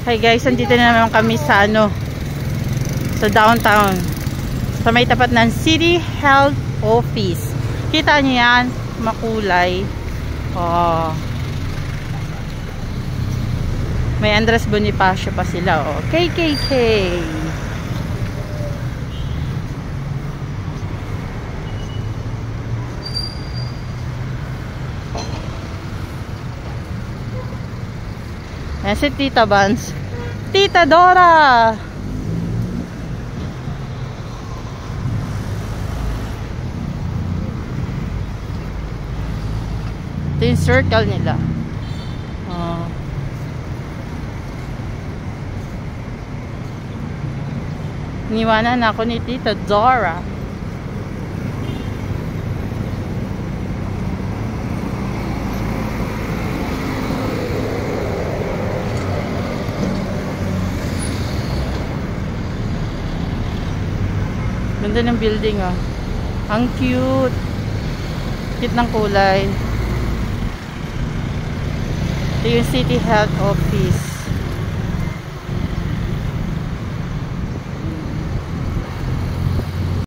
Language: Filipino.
Hi guys, andito na naman kami sa sa downtown. Sa may tapat ng City Health Office. Kita niyo yan, makulay. Oh. May Andres Bonifacio pa sila, oh. KKK. Ayan si Tita Vance. Tita Dora! Ito yung circle nila. Oh. Iniwanan ako ni Tita Dora. Ganda ng building, oh. Ang cute. Cute ng kulay. Ito yung City Health Office.